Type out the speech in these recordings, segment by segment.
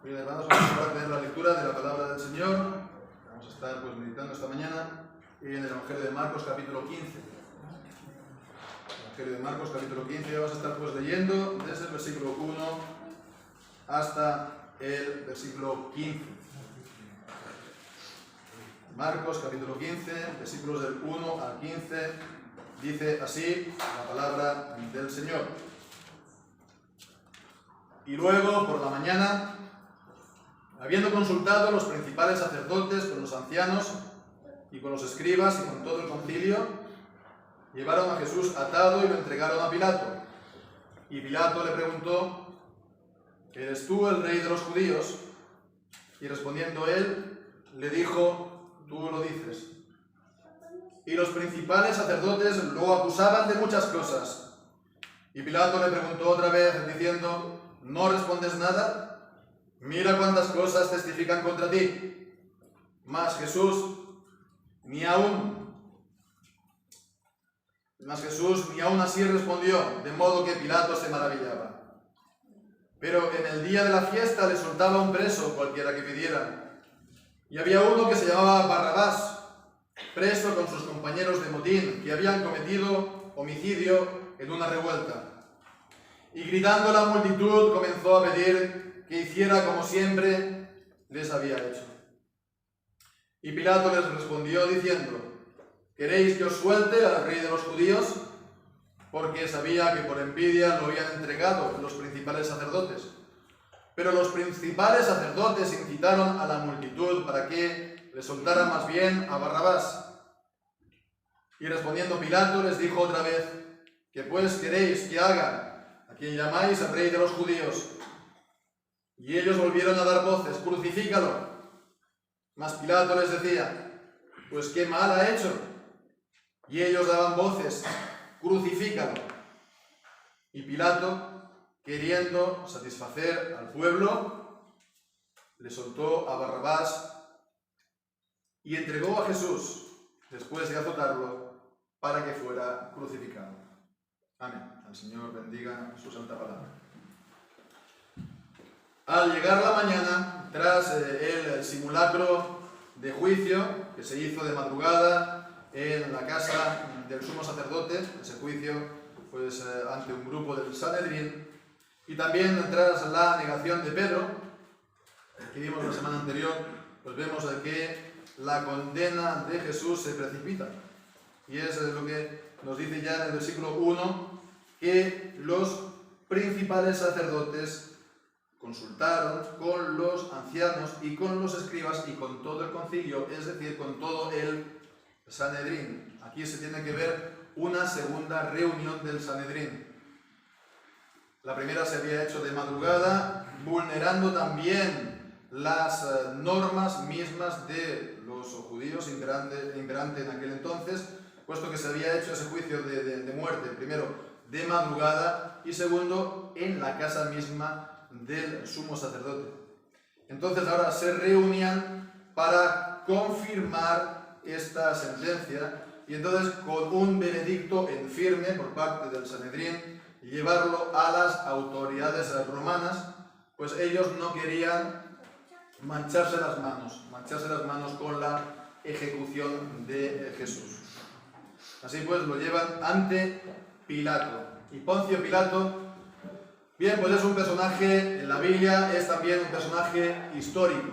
Bien, hermanos, vamos a tener la lectura de la palabra del Señor. Vamos a estar meditando esta mañana en el Evangelio de Marcos, capítulo 15. Evangelio de Marcos, capítulo 15. Vamos a estar leyendo desde el versículo 1 hasta el versículo 15. Marcos, capítulo 15, versículos del 1 al 15. Dice así la palabra del Señor. Y luego, por la mañana, habiendo consultado los principales sacerdotes con los ancianos y con los escribas y con todo el concilio, llevaron a Jesús atado y lo entregaron a Pilato. Y Pilato le preguntó: ¿eres tú el rey de los judíos? Y respondiendo él, le dijo: tú lo dices. Y los principales sacerdotes lo acusaban de muchas cosas. Y Pilato le preguntó otra vez, diciendo: ¿no respondes nada? Mira cuántas cosas testifican contra ti. Mas Jesús ni aún así respondió, de modo que Pilato se maravillaba. Pero en el día de la fiesta le soltaba un preso, cualquiera que pidiera. Y había uno que se llamaba Barrabás, preso con sus compañeros de motín, que habían cometido homicidio en una revuelta. Y gritando la multitud comenzó a pedir que hiciera como siempre les había hecho. Y Pilato les respondió diciendo: ¿queréis que os suelte al rey de los judíos? Porque sabía que por envidia lo habían entregado los principales sacerdotes. Pero los principales sacerdotes incitaron a la multitud para que le soltaran más bien a Barrabás. Y respondiendo Pilato les dijo otra vez: ¿qué pues queréis que haga a quien llamáis el rey de los judíos? Y ellos volvieron a dar voces: crucifícalo. Mas Pilato les decía: pues qué mal ha hecho. Y ellos daban voces: crucifícalo. Y Pilato, queriendo satisfacer al pueblo, le soltó a Barrabás y entregó a Jesús, después de azotarlo, para que fuera crucificado. Amén. El Señor bendiga su santa palabra. Al llegar la mañana, tras el simulacro de juicio que se hizo de madrugada en la casa del sumo sacerdote, ese juicio ante un grupo del Sanedrín, y también tras la negación de Pedro, que vimos la semana anterior, vemos que la condena de Jesús se precipita. Y es lo que nos dice ya en el versículo 1, que los principales sacerdotes consultaron con los ancianos y con los escribas y con todo el concilio, es decir, con todo el Sanedrín. Aquí se tiene que ver una segunda reunión del Sanedrín. La primera se había hecho de madrugada, vulnerando también las normas mismas de los judíos imperante en aquel entonces, puesto que se había hecho ese juicio de muerte, primero de madrugada y segundo en la casa misma del sumo sacerdote. Entonces ahora se reunían para confirmar esta sentencia y entonces con un veredicto en firme por parte del Sanedrín llevarlo a las autoridades romanas, pues ellos no querían mancharse las manos con la ejecución de Jesús. Así pues lo llevan ante Pilato. Y Poncio Pilato, bien, pues es un personaje en la Biblia, es también un personaje histórico.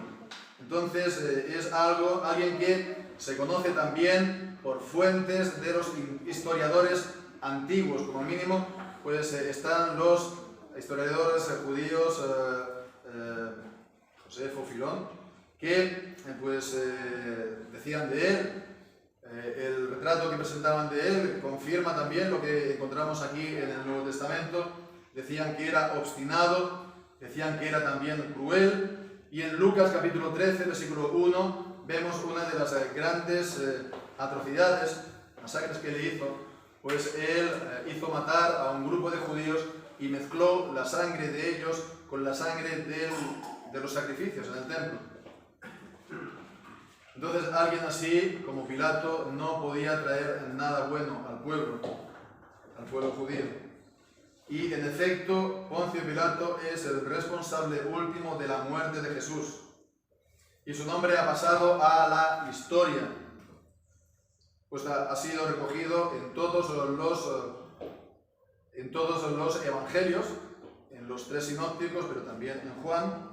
Entonces es alguien que se conoce también por fuentes de los historiadores antiguos. Como mínimo, pues están los historiadores judíos, Josefo, Filón, que decían de él. El retrato que presentaban de él confirma también lo que encontramos aquí en el Nuevo Testamento. Decían que era obstinado, decían que era también cruel, y en Lucas capítulo 13, versículo 1, vemos una de las grandes atrocidades, masacres que le hizo, pues él hizo matar a un grupo de judíos y mezcló la sangre de ellos con la sangre de los sacrificios en el templo. Entonces alguien así como Pilato no podía traer nada bueno al pueblo judío. Y en efecto, Poncio Pilato es el responsable último de la muerte de Jesús. Y su nombre ha pasado a la historia, pues ha sido recogido en todos los evangelios, en los 3 sinópticos, pero también en Juan,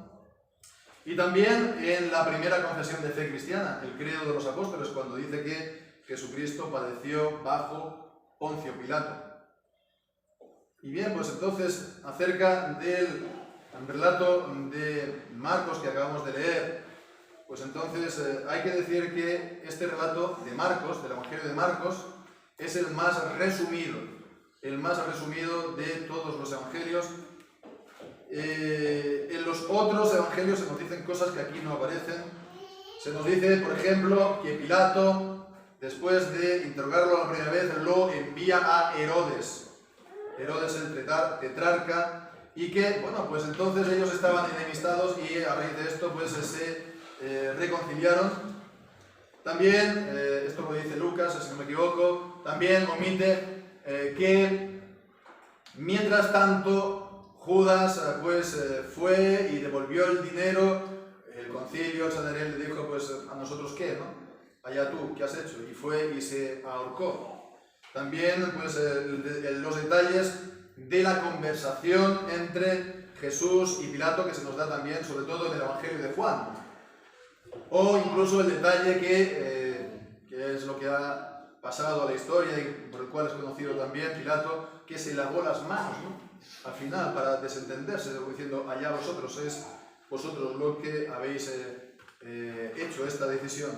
y también en la primera confesión de fe cristiana, el credo de los apóstoles, cuando dice que Jesucristo padeció bajo Poncio Pilato. Y bien, pues entonces, acerca del relato de Marcos que acabamos de leer, pues entonces hay que decir que este relato de Marcos, del Evangelio de Marcos, es el más resumido de todos los evangelios. En los otros evangelios se nos dicen cosas que aquí no aparecen. Se nos dice, por ejemplo, que Pilato, después de interrogarlo la primera vez, lo envía a Herodes el tetrarca, y que, bueno, pues entonces ellos estaban enemistados y a raíz de esto pues se reconciliaron. También, esto lo dice Lucas, si no me equivoco, también omite que mientras tanto Judas fue y devolvió el dinero, el concilio, el Sanedrín le dijo, pues a nosotros qué, ¿no? Allá tú, ¿qué has hecho? Y fue y se ahorcó. También pues los detalles de la conversación entre Jesús y Pilato, que se nos da también, sobre todo en el Evangelio de Juan. O incluso el detalle que es lo que ha pasado a la historia y por el cual es conocido también Pilato, que se lavó las manos, ¿no? Al final, para desentenderse, diciendo, allá vosotros, es vosotros lo que habéis hecho esta decisión.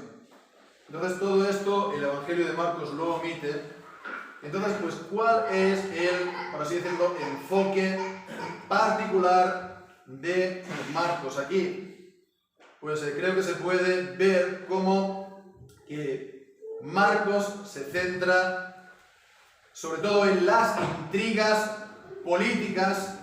Entonces todo esto el Evangelio de Marcos lo omite. Entonces, pues, ¿cuál es el, por así decirlo, enfoque particular de Marcos aquí? Pues creo que se puede ver cómo que Marcos se centra sobre todo en las intrigas políticas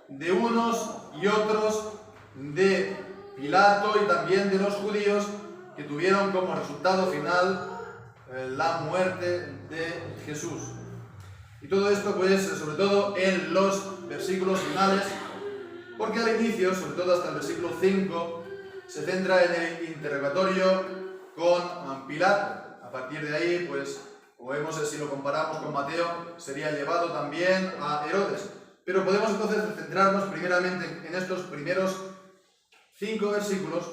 de unos y otros, de Pilato y también de los judíos, que tuvieron como resultado final la muerte de Jesús. Y todo esto pues sobre todo en los versículos finales, porque al inicio, sobre todo hasta el versículo 5, se centra en el interrogatorio con Pilato. A partir de ahí, pues, como vemos, si lo comparamos con Mateo, sería llevado también a Herodes. Pero podemos entonces centrarnos primeramente en estos primeros 5 versículos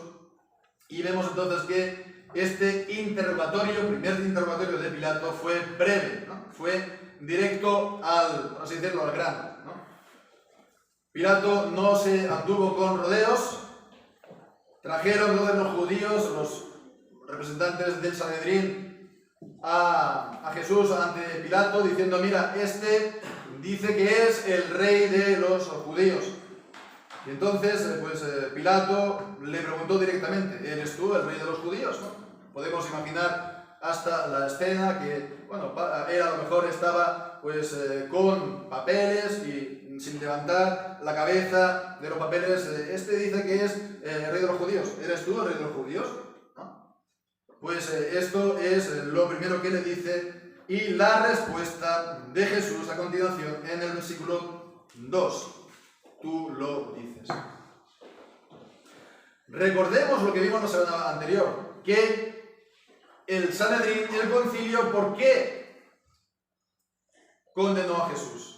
y vemos entonces que este primer interrogatorio de Pilato fue breve, ¿no? Fue directo por así decirlo, al grano, ¿no? Pilato no se anduvo con rodeos. Trajeron los judíos, los representantes del Sanedrín, a Jesús ante Pilato, diciendo, mira, este dice que es el rey de los judíos. Y entonces, Pilato le preguntó directamente, ¿eres tú el rey de los judíos? ¿No? Podemos imaginar hasta la escena que, bueno, él a lo mejor estaba con papeles y sin levantar la cabeza de los papeles. Este dice que es el rey de los judíos. ¿Eres tú el rey de los judíos? ¿No? Pues esto es lo primero que le dice, y la respuesta de Jesús a continuación en el versículo 2. Tú lo dices. Recordemos lo que vimos la semana anterior, que el Sanedrín y el concilio, ¿por qué condenó a Jesús?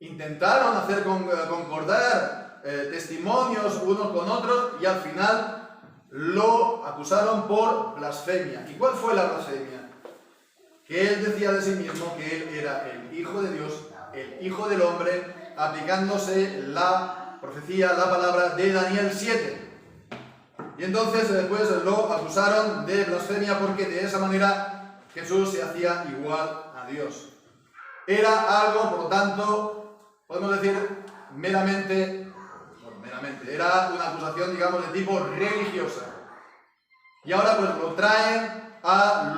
Intentaron hacer concordar testimonios unos con otros y al final lo acusaron por blasfemia. ¿Y cuál fue la blasfemia? Que él decía de sí mismo que él era el Hijo de Dios, el Hijo del Hombre, aplicándose la profecía, la palabra de Daniel 7. Y entonces después lo acusaron de blasfemia porque de esa manera Jesús se hacía igual a Dios. Era algo, por lo tanto, podemos decir era una acusación, digamos, de tipo religiosa. Y ahora pues lo traen a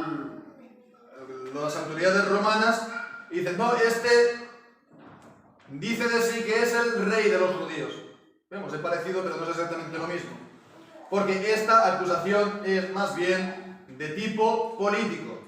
las autoridades romanas y dicen, no, este dice de sí que es el rey de los judíos. Vemos, es parecido, pero no es exactamente lo mismo. Porque esta acusación es más bien de tipo político.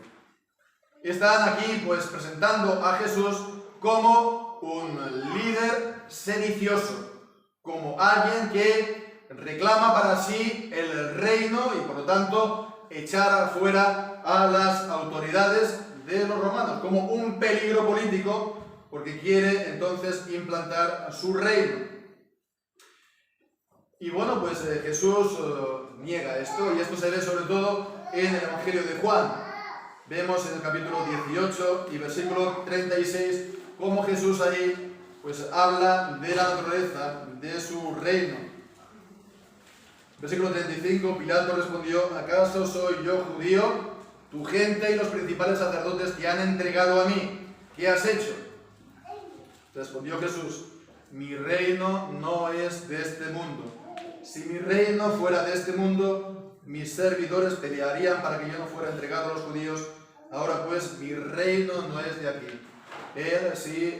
Están aquí pues presentando a Jesús como un líder sedicioso, como alguien que reclama para sí el reino y por lo tanto echar fuera a las autoridades de los romanos, como un peligro político porque quiere entonces implantar su reino. Y bueno, pues Jesús niega esto, y esto se ve sobre todo en el Evangelio de Juan. Vemos en el capítulo 18 y versículo 36 cómo Jesús ahí pues habla de la naturaleza de su reino. Versículo 35, Pilato respondió: ¿acaso soy yo judío? Tu gente y los principales sacerdotes te han entregado a mí. ¿Qué has hecho? Respondió Jesús: mi reino no es de este mundo. Si mi reino fuera de este mundo, mis servidores pelearían para que yo no fuera entregado a los judíos. Ahora pues, mi reino no es de aquí. Él sí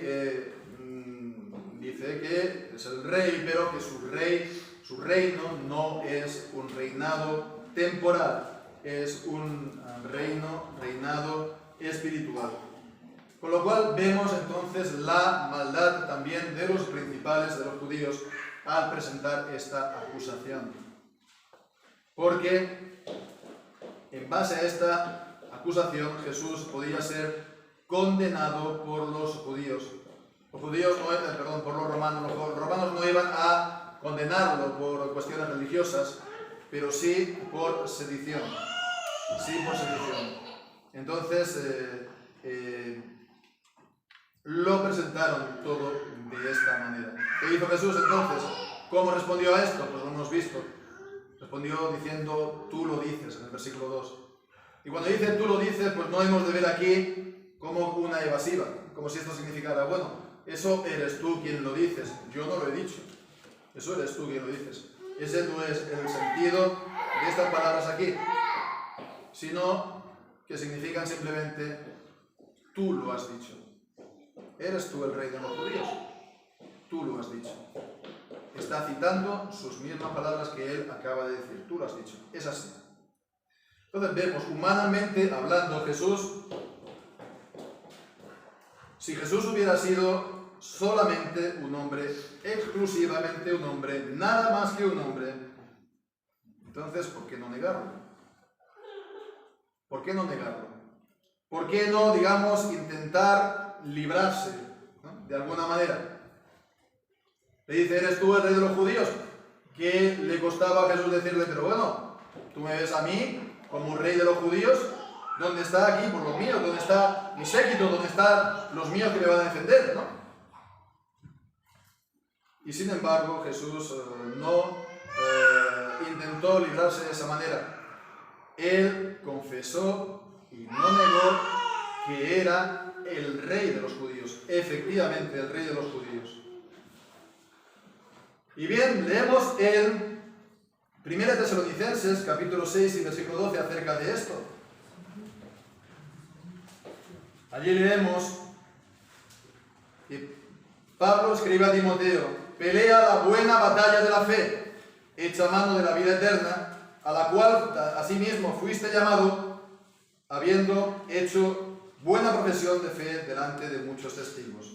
dice que es el rey, pero que su reino no es un reinado temporal, es un reinado espiritual. Con lo cual vemos entonces la maldad también de los principales de los judíos al presentar esta acusación. Porque en base a esta acusación Jesús podía ser condenado por los judíos. Por los romanos. Los romanos no iban a condenarlo por cuestiones religiosas, pero sí por sedición. Entonces, lo presentaron todo de esta manera. ¿Qué hizo Jesús entonces? ¿Cómo respondió a esto? Pues lo hemos visto. Respondió diciendo: tú lo dices, en el versículo 2. Y cuando dice tú lo dices, pues no hemos de ver aquí como una evasiva, como si esto significara, bueno, eso eres tú quien lo dices, yo no lo he dicho. Eso eres tú quien lo dices. Ese no es el sentido de estas palabras aquí, sino que significan simplemente tú lo has dicho. ¿Eres tú el rey de los judíos? Tú lo has dicho. Está citando sus mismas palabras que él acaba de decir. Tú lo has dicho. Es así. Entonces vemos, humanamente hablando, Jesús, si Jesús hubiera sido solamente un hombre, exclusivamente un hombre, nada más que un hombre, entonces, ¿por qué no negarlo? ¿Por qué no negarlo? ¿Por qué no, digamos, intentar librarse, ¿no?, de alguna manera? Le dice: ¿eres tú el rey de los judíos? ¿Qué le costaba a Jesús decirle: pero bueno, tú me ves a mí como rey de los judíos? ¿Dónde está aquí por los míos? ¿Dónde está mi séquito? ¿Dónde están los míos que me van a defender? ¿No? Y sin embargo, Jesús no intentó librarse de esa manera. Él confesó y no negó que era el rey de los judíos, efectivamente el rey de los judíos. Y bien, leemos en 1 Tesalonicenses, capítulo 6 y versículo 12, acerca de esto. Allí leemos que Pablo escribe a Timoteo: pelea la buena batalla de la fe, echa mano de la vida eterna, a la cual asimismo fuiste llamado, habiendo hecho buena profesión de fe delante de muchos testigos.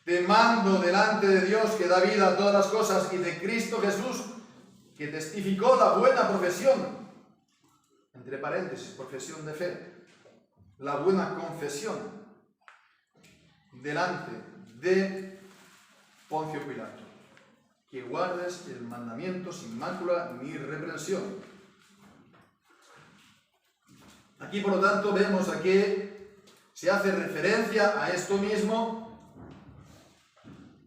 Te mando delante de Dios, que da vida a todas las cosas, y de Cristo Jesús, que testificó la buena profesión, entre paréntesis, profesión de fe, la buena confesión, delante de Poncio Pilato, que guardes el mandamiento sin mácula ni reprensión. Aquí, por lo tanto, vemos a que se hace referencia a esto mismo,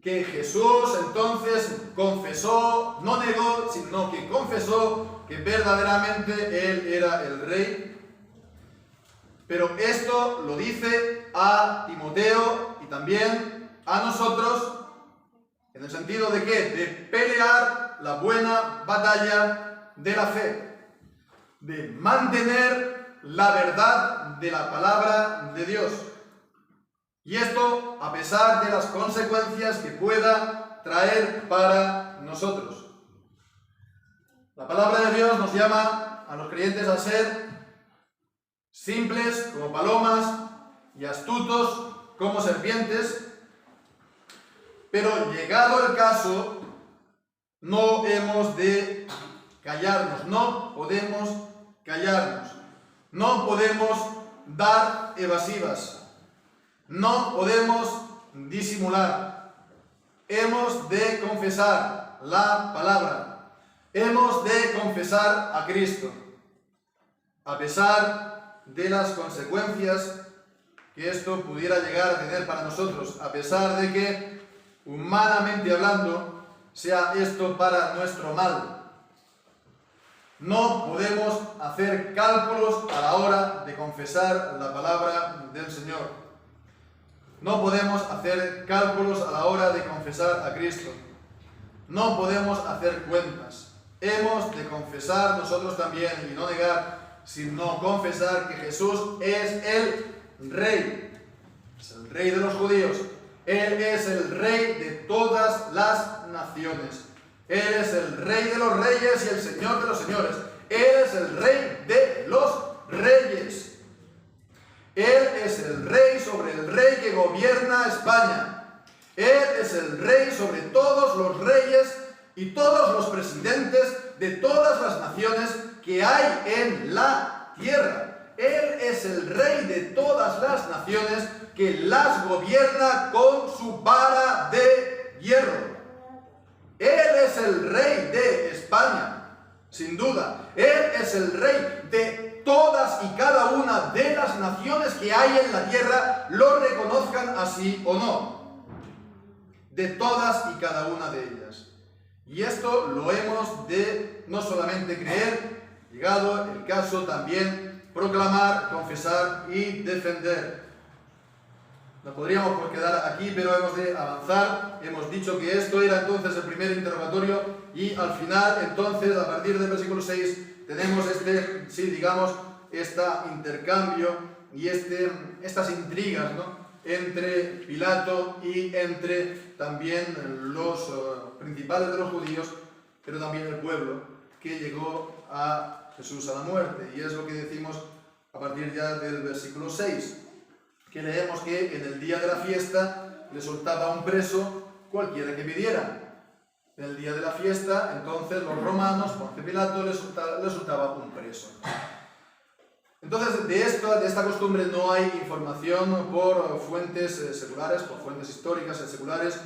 que Jesús entonces confesó, no negó, sino que confesó que verdaderamente Él era el Rey. Pero esto lo dice a Timoteo y también a nosotros, en el sentido de ¿qué? De pelear la buena batalla de la fe, de mantener la verdad de la palabra de Dios. Y esto a pesar de las consecuencias que pueda traer para nosotros. La palabra de Dios nos llama a los creyentes a ser simples como palomas y astutos como serpientes, pero llegado el caso, no hemos de callarnos, no podemos callarnos, no podemos dar evasivas, no podemos disimular. Hemos de confesar la palabra, hemos de confesar a Cristo, a pesar de las consecuencias que esto pudiera llegar a tener para nosotros, a pesar de que, humanamente hablando, sea esto para nuestro mal. No podemos hacer cálculos a la hora de confesar la palabra del Señor. No podemos hacer cálculos a la hora de confesar a Cristo. No podemos hacer cuentas. Hemos de confesar nosotros también y no negar, sino confesar que Jesús es el Rey. Es el Rey de los judíos. Él es el Rey de todas las naciones. Él es el Rey de los reyes y el Señor de los señores. Él es el Rey de los reyes. Él es el Rey sobre el Rey que gobierna España. Él es el Rey sobre todos los reyes y todos los presidentes de todas las naciones que hay en la tierra. Él es el Rey de todas las naciones que las gobierna con su vara de hierro. Él es el Rey de España, sin duda. Él es el Rey de todas y cada una de las naciones que hay en la tierra, lo reconozcan así o no. De todas y cada una de ellas. Y esto lo hemos de no solamente creer, llegado el caso también proclamar, confesar y defender. No podríamos quedar aquí, pero hemos de avanzar. Hemos dicho que esto era entonces el primer interrogatorio y al final, entonces, a partir del versículo 6, tenemos este intercambio y estas intrigas, ¿no?, entre Pilato y entre también los principales de los judíos, pero también el pueblo que llegó a Jesús a la muerte. Y es lo que decimos a partir ya del versículo 6. Que leemos que en el día de la fiesta le soltaba un preso cualquiera que pidiera. En el día de la fiesta, entonces los romanos, Poncio Pilato, le soltaba un preso. Entonces, de esta costumbre no hay información por fuentes seculares, por fuentes históricas seculares.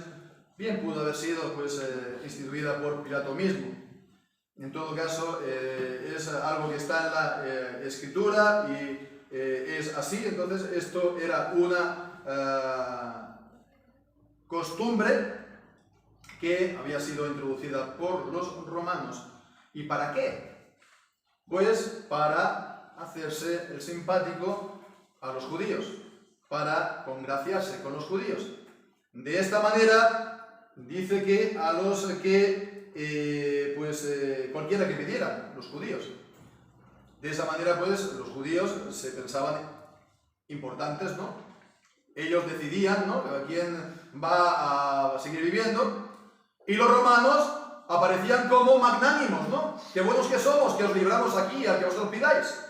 Bien pudo haber sido instituida por Pilato mismo. En todo caso, es algo que está en la Escritura y es así. Entonces esto era una costumbre que había sido introducida por los romanos. ¿Y para qué? Pues para hacerse el simpático a los judíos, para congraciarse con los judíos. De esta manera dice que a los que cualquiera que pidieran, los judíos. De esa manera, pues, los judíos se pensaban importantes, ¿no? Ellos decidían, ¿no?, a quién va a seguir viviendo, y los romanos aparecían como magnánimos, ¿no? Qué buenos que somos, que os libramos aquí al que vosotros pidáis.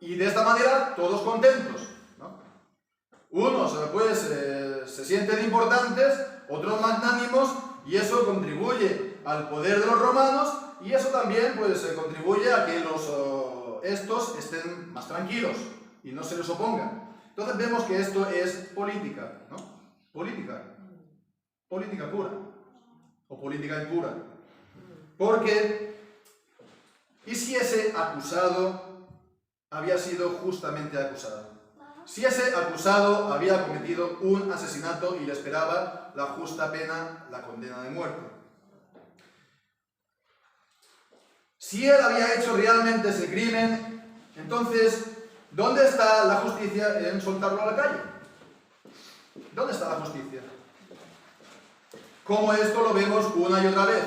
Y de esta manera, todos contentos, ¿no? Unos, pues, se sienten importantes, otros magnánimos, y eso contribuye al poder de los romanos. Y eso también, pues, contribuye a que estos estén más tranquilos y no se les opongan. Entonces vemos que esto es política, ¿no? Política pura o política impura. Porque, ¿y si ese acusado había sido justamente acusado? Si ese acusado había cometido un asesinato y le esperaba la justa pena, la condena de muerte. Si él había hecho realmente ese crimen, entonces, ¿dónde está la justicia en soltarlo a la calle? ¿Dónde está la justicia? Como esto lo vemos una y otra vez.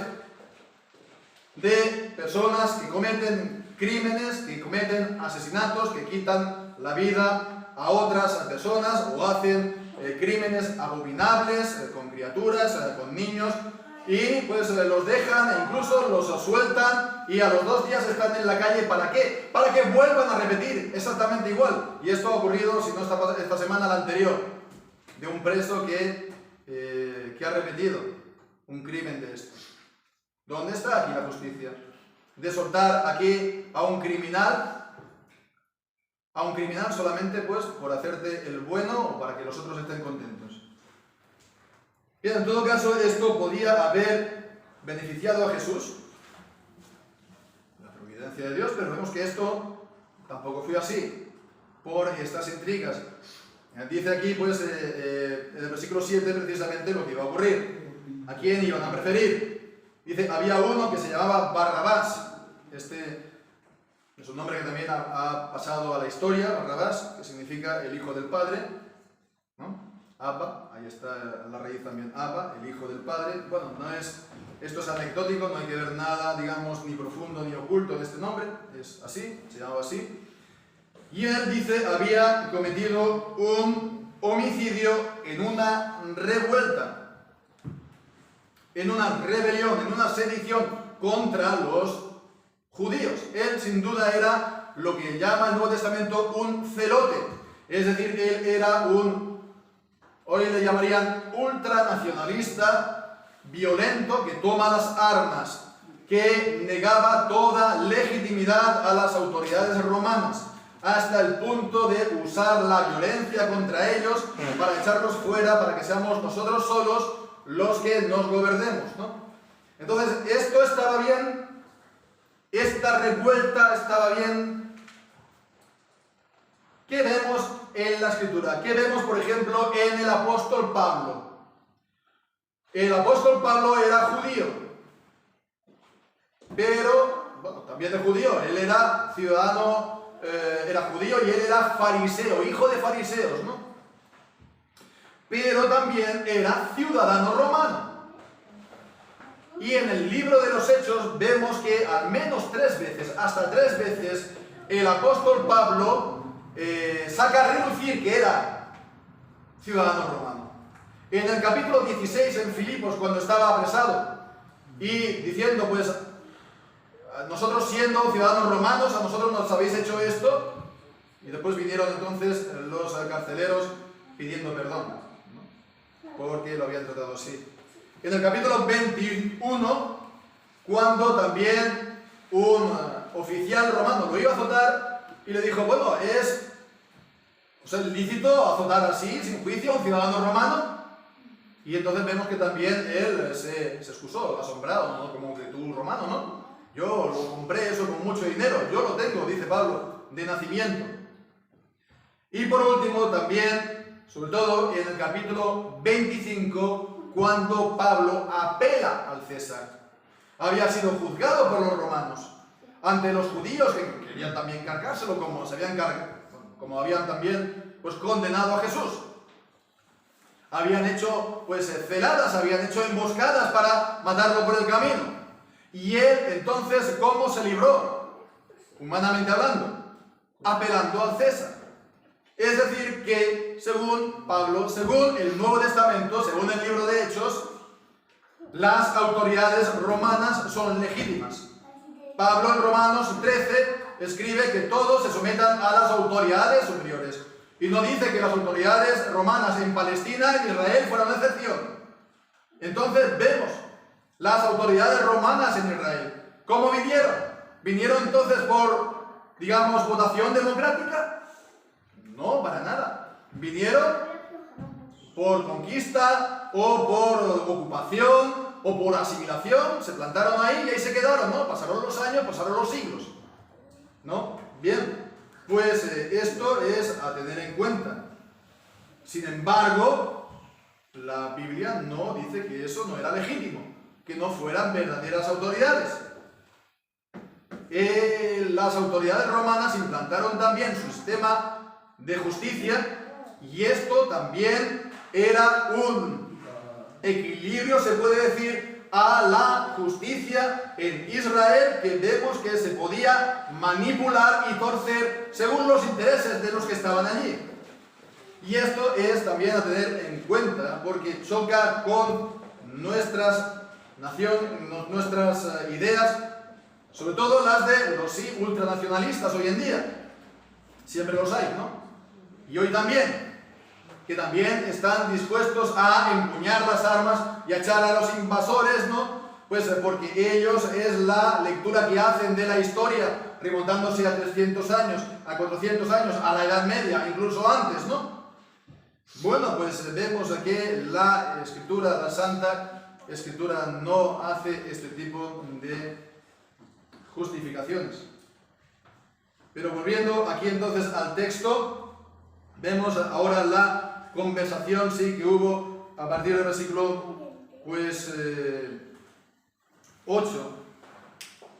De personas que cometen crímenes, que cometen asesinatos, que quitan la vida a otras personas o hacen crímenes abominables con criaturas, con niños. Y pues los dejan e incluso los sueltan y a los 2 días están en la calle. ¿Para qué? Para que vuelvan a repetir exactamente igual. Y esto ha ocurrido, si no esta semana, la anterior. de un preso que ha repetido un crimen de estos. ¿Dónde está aquí la justicia? De soltar aquí a un criminal solamente pues por hacerte el bueno o para que los otros estén contentos. Bien, en todo caso esto podía haber beneficiado a Jesús, la providencia de Dios, pero vemos que esto tampoco fue así, por estas intrigas. Dice aquí pues en el versículo 7 precisamente lo que iba a ocurrir. ¿A quién iban a preferir? Dice, había uno que se llamaba Barrabás. Este es un nombre que también ha pasado a la historia, Barrabás, que significa el hijo del padre, ¿no? Abba, ahí está la raíz también, Abba, el hijo del padre. Bueno, esto es anecdótico, no hay que ver nada, digamos, ni profundo ni oculto de este nombre, es así, se llamaba así. Y él dice, había cometido un homicidio en una revuelta, en una rebelión, en una sedición contra los judíos. Él sin duda era lo que llama el Nuevo Testamento un celote, es decir, él era hoy le llamarían ultranacionalista, violento, que toma las armas, que negaba toda legitimidad a las autoridades romanas, hasta el punto de usar la violencia contra ellos para echarlos fuera, para que seamos nosotros solos los que nos gobernemos, ¿no? Entonces, esto estaba bien. Esta revuelta estaba bien. ¿Qué vemos en la Escritura? ¿Qué vemos, por ejemplo, en el apóstol Pablo? El apóstol Pablo era judío, pero, bueno, también de judío. Él era ciudadano, era judío y él era fariseo, hijo de fariseos, ¿no? Pero también era ciudadano romano. Y en el libro de los Hechos vemos que al menos 3 veces, hasta 3 veces, el apóstol Pablo saca a relucir que era ciudadano romano. En el capítulo 16 en Filipos, cuando estaba apresado, y diciendo, pues, nosotros siendo ciudadanos romanos, a nosotros nos habéis hecho esto, y después vinieron entonces los carceleros pidiendo perdón, ¿no? Porque lo habían tratado así. En el capítulo 21, cuando también un oficial romano lo iba a azotar y le dijo, bueno, ¿es lícito azotar así, sin juicio, a un ciudadano romano? Y entonces vemos que también él se excusó, asombrado, ¿no? Como que tú romano, ¿no? Yo lo compré eso con mucho dinero, yo lo tengo, dice Pablo, de nacimiento. Y por último también, sobre todo en el capítulo 25, cuando Pablo apela al César. Había sido juzgado por los romanos ante los judíos que querían también cargárselo como habían también pues condenado a Jesús. Habían hecho pues celadas, habían hecho emboscadas para matarlo por el camino. Y él entonces, ¿cómo se libró? Humanamente hablando, apelando al César. Es decir, que según Pablo, según el Nuevo Testamento, según el libro de Hechos, las autoridades romanas son legítimas. Pablo en Romanos 13 escribe que todos se sometan a las autoridades superiores. Y no dice que las autoridades romanas en Palestina y en Israel fueran excepción. Entonces vemos las autoridades romanas en Israel. ¿Cómo vinieron? ¿Vinieron entonces por, digamos, votación democrática? No, para nada. Vinieron por conquista o por ocupación o por asimilación, se plantaron ahí y ahí se quedaron, ¿no? Pasaron los años, pasaron los siglos, ¿no? Bien, pues esto es a tener en cuenta. Sin embargo, la Biblia no dice que eso no era legítimo, que no fueran verdaderas autoridades. Las autoridades romanas implantaron también su sistema de justicia y esto también era un equilibrio, se puede decir, a la justicia en Israel, que vemos que se podía manipular y torcer según los intereses de los que estaban allí. Y esto es también a tener en cuenta porque choca con nuestras ideas, sobre todo las de los ultranacionalistas hoy en día. Siempre los hay, ¿no? Y hoy también. que también están dispuestos a empuñar las armas y a echar a los invasores, ¿no? Pues porque ellos es la lectura que hacen de la historia, remontándose a 300 años, a 400 años, a la Edad Media, incluso antes, ¿no? Bueno, pues vemos que la Escritura, la Santa Escritura, no hace este tipo de justificaciones. Pero volviendo aquí entonces al texto, vemos ahora la conversación, sí, que hubo a partir del versículo, pues, 8,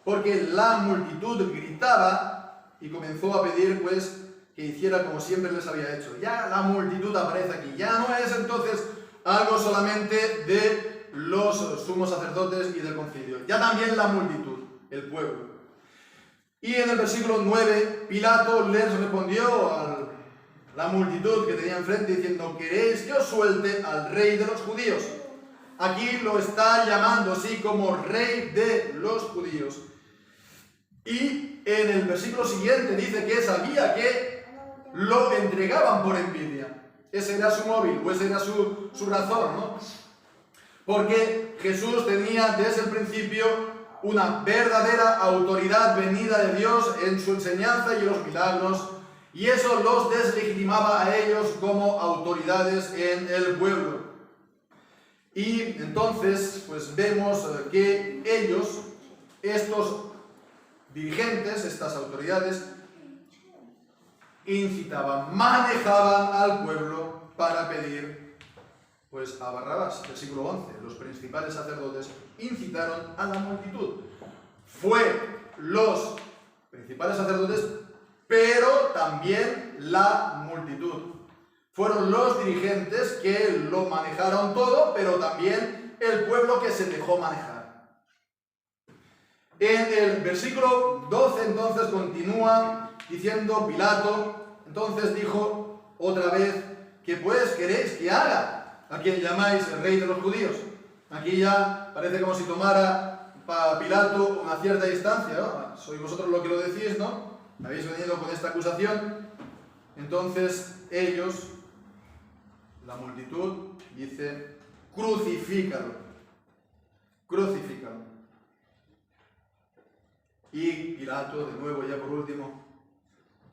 porque la multitud gritaba y comenzó a pedir, pues, que hiciera como siempre les había hecho. Ya la multitud aparece aquí, ya no es entonces algo solamente de los sumos sacerdotes y del concilio, ya también la multitud, el pueblo. Y en el versículo 9, Pilato les respondió a la multitud que tenía enfrente diciendo: ¿queréis que os suelte al rey de los judíos? Aquí lo está llamando así como rey de los judíos. Y en el versículo siguiente dice que sabía que lo entregaban por envidia. Ese era su móvil, o esa era su razón, ¿no? Porque Jesús tenía desde el principio una verdadera autoridad venida de Dios en su enseñanza y en los milagros, y eso los deslegitimaba a ellos como autoridades en el pueblo. Y entonces, pues vemos que ellos, estos dirigentes, estas autoridades, incitaban, manejaban al pueblo para pedir, pues, a Barrabás. Versículo 11, los principales sacerdotes incitaron a la multitud. Fue los principales sacerdotes, pero también la multitud. Fueron los dirigentes que lo manejaron todo, pero también el pueblo que se dejó manejar. En el versículo 12 entonces continúa diciendo Pilato, entonces dijo otra vez: ¿qué pues queréis que haga a quien llamáis el rey de los judíos? Aquí ya parece como si tomara para Pilato una cierta distancia, ¿no? Sois vosotros lo que lo decís, ¿no? Habéis venido con esta acusación. Entonces ellos, la multitud, dice: crucifícalo, crucifícalo. Y Pilato, de nuevo, ya por último,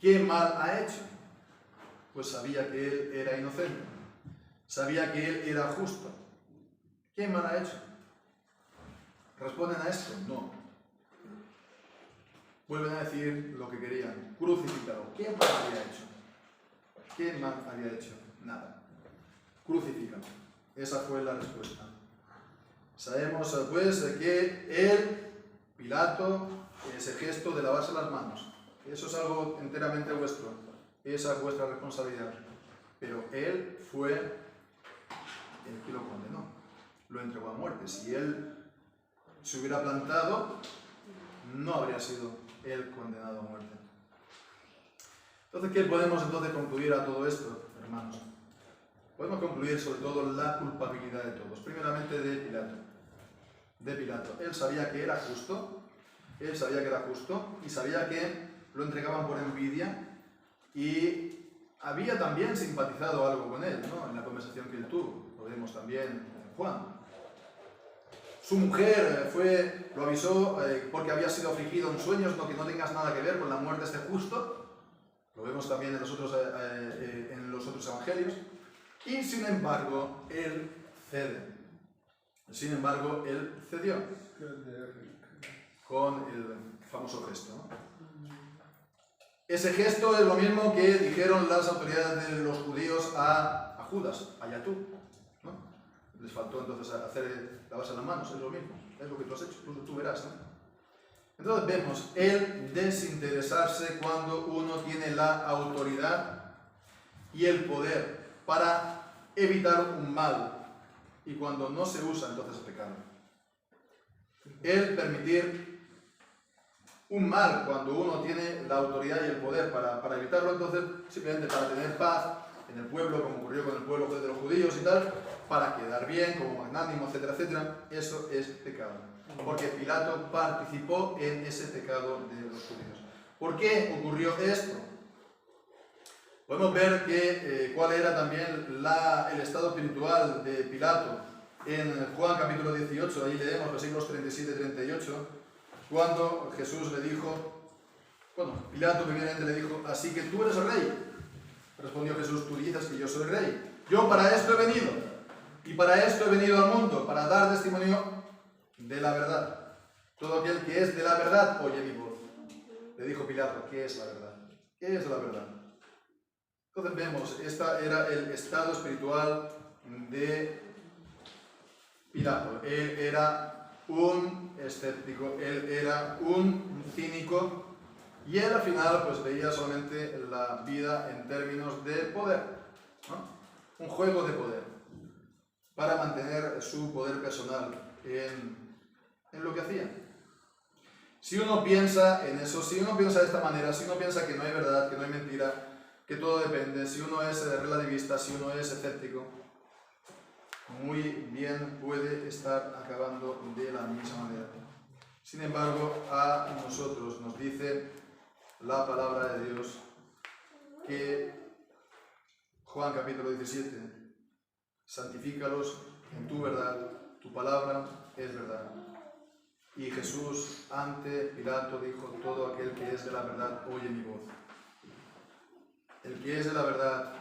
¿qué mal ha hecho? Pues sabía que él era inocente, sabía que él era justo. ¿Qué mal ha hecho? ¿Responden a esto? No. Vuelven a decir lo que querían: crucifícalo. ¿Qué mal había hecho? ¿Qué mal había hecho? Nada. Crucifícalo. Esa fue la respuesta. Sabemos pues que él, Pilato, ese gesto de lavarse las manos, eso es algo enteramente vuestro, esa es vuestra responsabilidad. Pero él fue el que lo condenó, lo entregó a muerte. Si él se hubiera plantado, no habría sido él condenado a muerte. Entonces, ¿qué podemos entonces concluir a todo esto, hermanos? Podemos concluir sobre todo la culpabilidad de todos. Primeramente de Pilato. Él sabía que era justo, y sabía que lo entregaban por envidia, y había también simpatizado algo con él, ¿no? En la conversación que él tuvo. Lo vemos también en Juan. Su mujer lo avisó porque había sido afligido en sueños, no, que no tengas nada que ver con la muerte de este justo. Lo vemos también en los otros evangelios. Y sin embargo, él cede. Sin embargo, él cedió con el famoso gesto, ¿no? Ese gesto es lo mismo que dijeron las autoridades de los judíos a Judas: allá tú, ¿no? Les faltó entonces lavarse las manos, es lo mismo, es lo que tú has hecho, tú verás, ¿no? Entonces vemos el desinteresarse cuando uno tiene la autoridad y el poder para evitar un mal, y cuando no se usa, entonces es pecado. El permitir un mal cuando uno tiene la autoridad y el poder para evitarlo, entonces simplemente para tener paz en el pueblo, como ocurrió con el pueblo de los judíos y tal, para quedar bien, como magnánimo, etcétera, etcétera, eso es pecado. Porque Pilato participó en ese pecado de los judíos. ¿Por qué ocurrió esto? Podemos ver cuál era también el estado espiritual de Pilato. En Juan capítulo 18, ahí leemos versículos 37 y 38, cuando Jesús le dijo, Pilato primeramente le dijo, así que tú eres rey. Respondió Jesús, tú dices que yo soy rey. Yo para esto he venido, y para esto he venido al mundo, para dar testimonio de la verdad. Todo aquel que es de la verdad oye mi voz. Le dijo Pilato, ¿qué es la verdad? ¿Qué es la verdad? Entonces vemos, este era el estado espiritual de Pilato. Él era un escéptico, él era un cínico, y él al final pues veía solamente la vida en términos de poder, ¿no? Un juego de poder, para mantener su poder personal en lo que hacía. Si uno piensa en eso, si uno piensa de esta manera, si uno piensa que no hay verdad, que no hay mentira, que todo depende, si uno es relativista, si uno es escéptico, muy bien puede estar acabando de la misma manera. Sin embargo, a nosotros nos dice la palabra de Dios que Juan capítulo 17, santifícalos en tu verdad, tu palabra es verdad. Y Jesús ante Pilato dijo, todo aquel que es de la verdad oye mi voz. El que es de la verdad,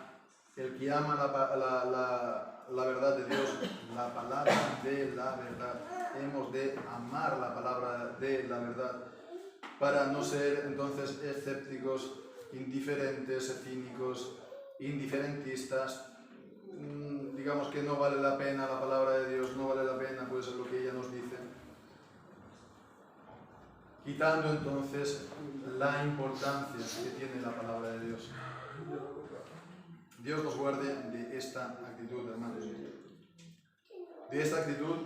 el que ama la verdad de Dios, la palabra de la verdad. Hemos de amar la palabra de la verdad para no ser entonces escépticos, indiferentes, cínicos, indiferentistas. Digamos que no vale la pena la palabra de Dios, no vale la pena pues lo que ella nos dice. Quitando entonces la importancia que tiene la palabra de Dios. Dios nos guarde de esta actitud, hermanos. De esta actitud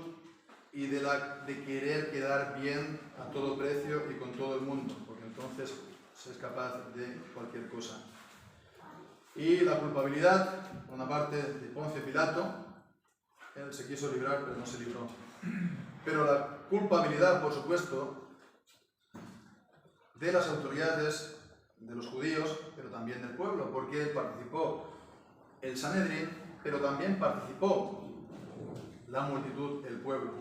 y de querer quedar bien a todo precio y con todo el mundo, porque entonces se es capaz de cualquier cosa. Y la culpabilidad, por una parte de Poncio Pilato, él se quiso librar, pero no se libró. Pero la culpabilidad, por supuesto, de las autoridades, de los judíos, pero también del pueblo, porque participó el Sanedrín, pero también participó la multitud, el pueblo.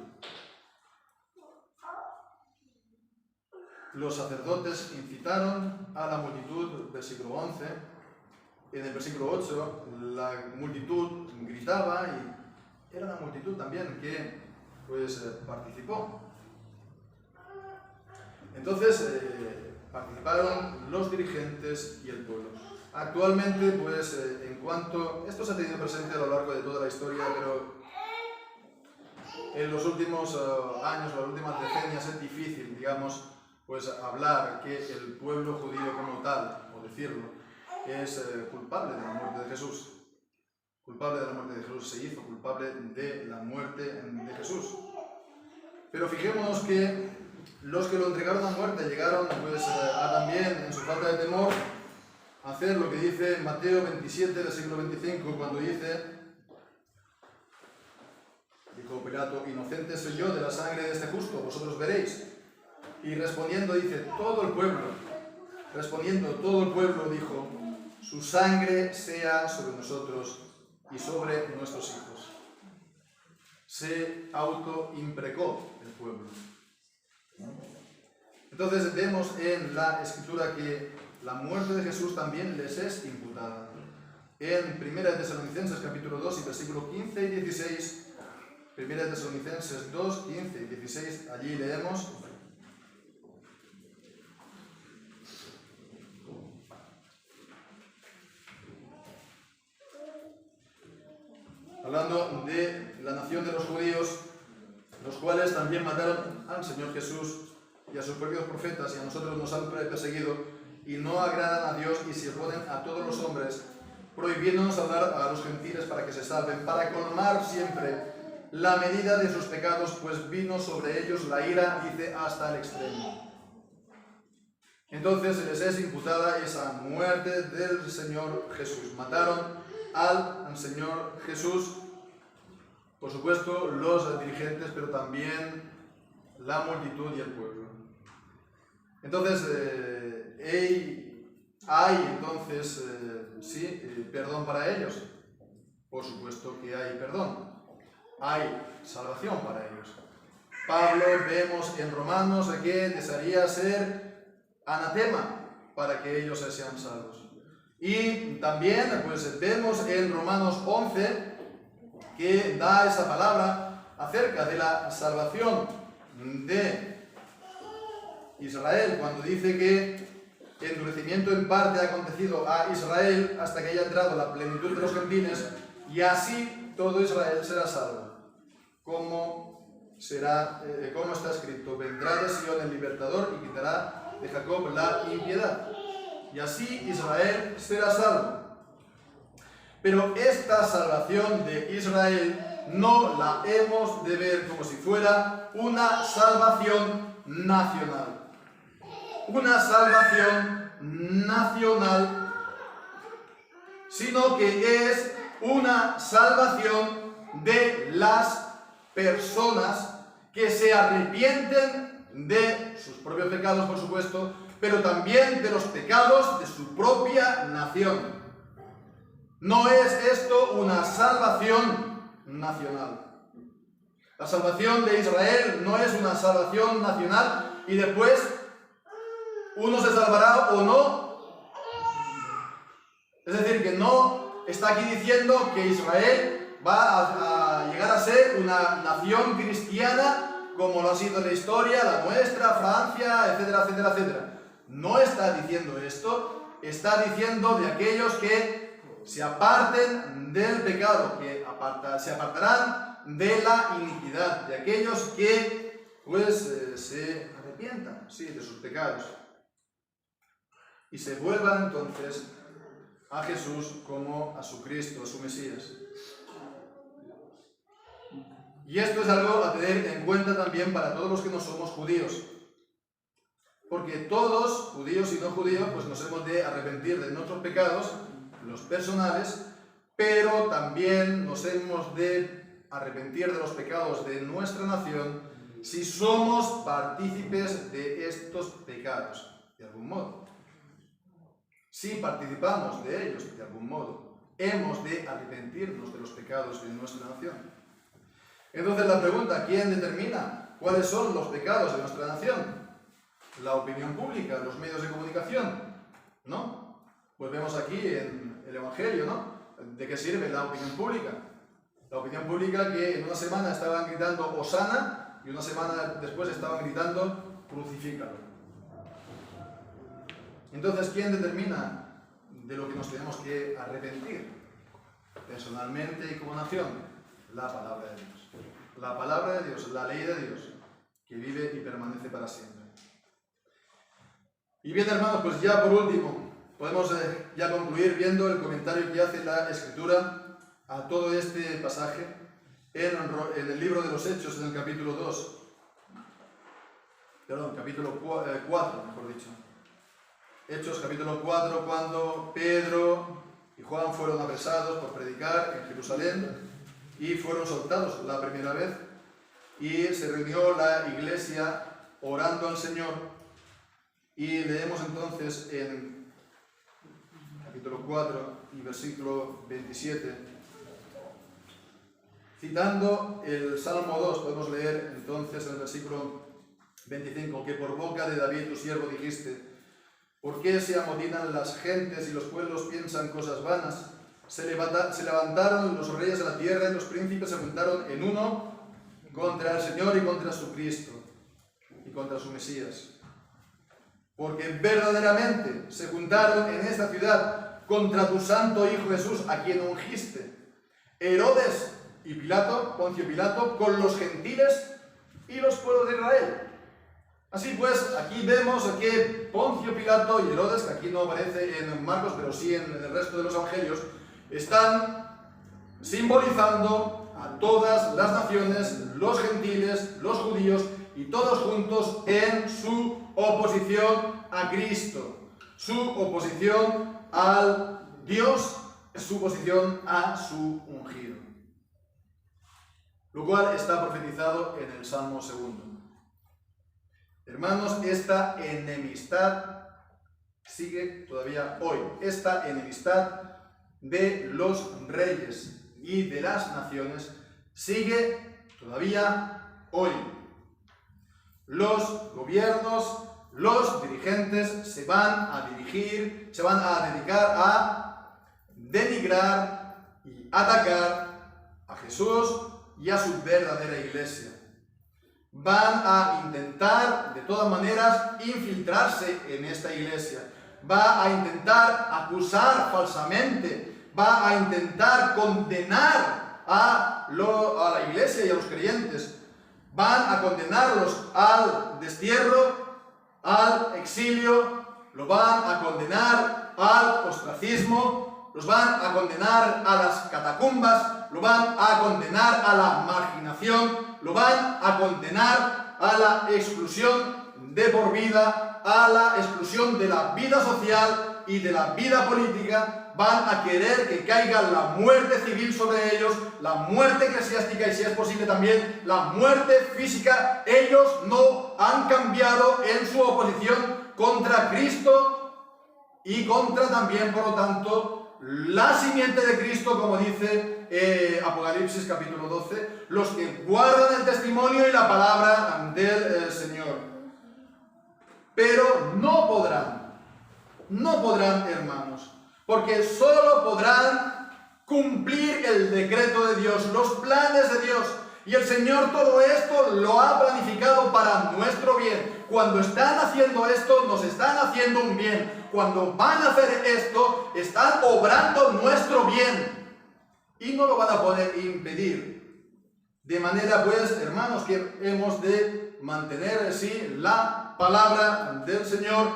Los sacerdotes incitaron a la multitud, versículo 11. En el versículo 8, la multitud gritaba y era la multitud también que participó. Entonces participaron los dirigentes y el pueblo. Actualmente, en cuanto... Esto se ha tenido presente a lo largo de toda la historia, pero en los últimos años, las últimas decenias, es difícil, digamos, hablar que el pueblo judío como tal, o decirlo, es culpable de la muerte de Jesús. Culpable de la muerte de Jesús, se hizo culpable de la muerte de Jesús. Pero fijémonos que los que lo entregaron a muerte llegaron a también, en su falta de temor, a hacer lo que dice Mateo 27, versículo 25, cuando dijo Pilato, inocente soy yo de la sangre de este justo, vosotros veréis. Y respondiendo dice, todo el pueblo dijo, su sangre sea sobre nosotros y sobre nuestros hijos. Se autoimprecó el pueblo. Entonces vemos en la Escritura que la muerte de Jesús también les es imputada. En 1 Tesalonicenses capítulo 2 y versículo 15 y 16, 1 Tesalonicenses 2, 15 y 16, allí leemos: hablando de la nación de los judíos, los cuales también mataron al Señor Jesús y a sus propios profetas, y a nosotros nos han perseguido, y no agradan a Dios y se oponen a todos los hombres, prohibiéndonos hablar a los gentiles para que se salven, para colmar siempre la medida de sus pecados, pues vino sobre ellos la ira, dice, hasta el extremo. Entonces se les es imputada esa muerte del Señor Jesús. Mataron al Señor Jesús, por supuesto, los dirigentes, pero también la multitud y el pueblo. Entonces, ¿hay entonces, perdón para ellos? Por supuesto que hay perdón. Hay salvación para ellos. Pablo, vemos en Romanos que desearía ser anatema para que ellos sean salvos. Y también pues vemos en Romanos 11 que da esa palabra acerca de la salvación de Israel, cuando dice que el endurecimiento en parte ha acontecido a Israel hasta que haya entrado la plenitud de los gentiles, y así todo Israel será salvo. Como está escrito: vendrá de Sion el libertador y quitará de Jacob la impiedad. Y así Israel será salvo. Pero esta salvación de Israel no la hemos de ver como si fuera una salvación nacional. Una salvación nacional, sino que es una salvación de las personas que se arrepienten de sus propios pecados, por supuesto, pero también de los pecados de su propia nación. No es esto una salvación nacional. La salvación de Israel no es una salvación nacional y después uno se salvará o no. Es decir, que no está aquí diciendo que Israel va a llegar a ser una nación cristiana como lo ha sido en la historia, la nuestra, Francia, etcétera, etcétera, etcétera. No está diciendo esto, está diciendo de aquellos que se aparten del pecado, que se apartarán de la iniquidad, de aquellos que se arrepientan, sí, de sus pecados y se vuelvan entonces a Jesús como a su Cristo, a su Mesías. Y esto es algo a tener en cuenta también para todos los que no somos judíos. Porque todos, judíos y no judíos, pues nos hemos de arrepentir de nuestros pecados, los personales, pero también nos hemos de arrepentir de los pecados de nuestra nación si somos partícipes de estos pecados, de algún modo. Si participamos de ellos, de algún modo, hemos de arrepentirnos de los pecados de nuestra nación. Entonces la pregunta: ¿quién determina cuáles son los pecados de nuestra nación? La opinión pública, los medios de comunicación, ¿no? Pues vemos aquí en el Evangelio, ¿no? ¿De qué sirve la opinión pública? La opinión pública que en una semana estaban gritando Hosana y una semana después estaban gritando crucifícalo. Entonces, ¿quién determina de lo que nos tenemos que arrepentir? Personalmente y como nación, la palabra de Dios. La palabra de Dios, la ley de Dios, que vive y permanece para siempre. Y bien, hermanos, pues ya por último, podemos ya concluir viendo el comentario que hace la Escritura a todo este pasaje en el libro de los Hechos, en el capítulo 2. Perdón, capítulo 4, mejor dicho. Hechos, capítulo 4, cuando Pedro y Juan fueron apresados por predicar en Jerusalén y fueron soltados la primera vez, y se reunió la iglesia orando al Señor. Y leemos entonces en capítulo 4 y versículo 27, citando el Salmo 2, podemos leer entonces en el versículo 25, que por boca de David tu siervo dijiste: ¿por qué se amotinan las gentes y los pueblos piensan cosas vanas? Se levantaron los reyes de la tierra y los príncipes se juntaron en uno contra el Señor y contra su Cristo y contra su Mesías. Porque verdaderamente se juntaron en esta ciudad contra tu santo Hijo Jesús, a quien ungiste. Herodes y Pilato, Poncio Pilato, con los gentiles y los pueblos de Israel. Así pues, aquí vemos que Poncio Pilato y Herodes, que aquí no aparece en Marcos, pero sí en el resto de los evangelios, están simbolizando a todas las naciones, los gentiles, los judíos, y todos juntos en su oposición a Cristo, su oposición al Dios, su oposición a su ungido. Lo cual está profetizado en el Salmo 2. Hermanos, esta enemistad sigue todavía hoy. Esta enemistad de los reyes y de las naciones sigue todavía hoy. Los gobiernos, los dirigentes se van a dedicar a denigrar y atacar a Jesús y a su verdadera iglesia. Van a intentar de todas maneras infiltrarse en esta iglesia. Va a intentar acusar falsamente. Va a intentar condenar a la iglesia y a los creyentes. Van a condenarlos al destierro, al exilio, lo van a condenar al ostracismo, los van a condenar a las catacumbas, lo van a condenar a la marginación, lo van a condenar a la exclusión de por vida, a la exclusión de la vida social y de la vida política. Van a querer que caiga la muerte civil sobre ellos, la muerte eclesiástica y, si es posible, también la muerte física. Ellos no han cambiado en su oposición contra Cristo y contra también, por lo tanto, la simiente de Cristo, como dice Apocalipsis capítulo 12, los que guardan el testimonio y la palabra del Señor. Pero no podrán, hermanos, porque solo podrán cumplir el decreto de Dios, los planes de Dios. Y el Señor todo esto lo ha planificado para nuestro bien. Cuando están haciendo esto, nos están haciendo un bien. Cuando van a hacer esto, están obrando nuestro bien. Y no lo van a poder impedir. De manera, pues, hermanos, que hemos de mantener así la palabra del Señor,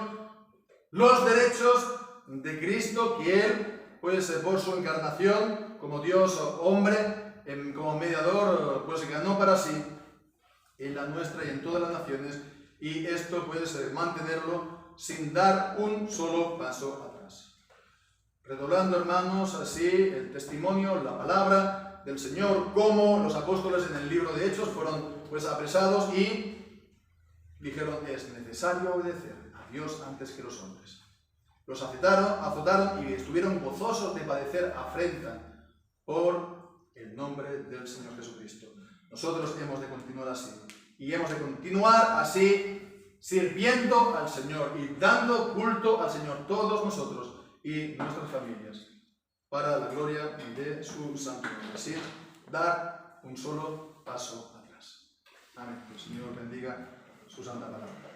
los derechos de Cristo, que Él, pues, por su encarnación, como Dios hombre, como mediador, pues ganó para sí en la nuestra y en todas las naciones, y esto, pues, mantenerlo sin dar un solo paso atrás. Redoblando, hermanos, así el testimonio, la palabra del Señor, como los apóstoles en el libro de Hechos fueron, pues, apresados y dijeron: es necesario obedecer a Dios antes que los hombres. Los azotaron y estuvieron gozosos de padecer afrenta por el nombre del Señor Jesucristo. Nosotros hemos de continuar así. Y hemos de continuar así, sirviendo al Señor y dando culto al Señor, todos nosotros y nuestras familias, para la gloria de su santo nombre. Así, dar un solo paso atrás. Amén. Que el Señor bendiga su santa palabra.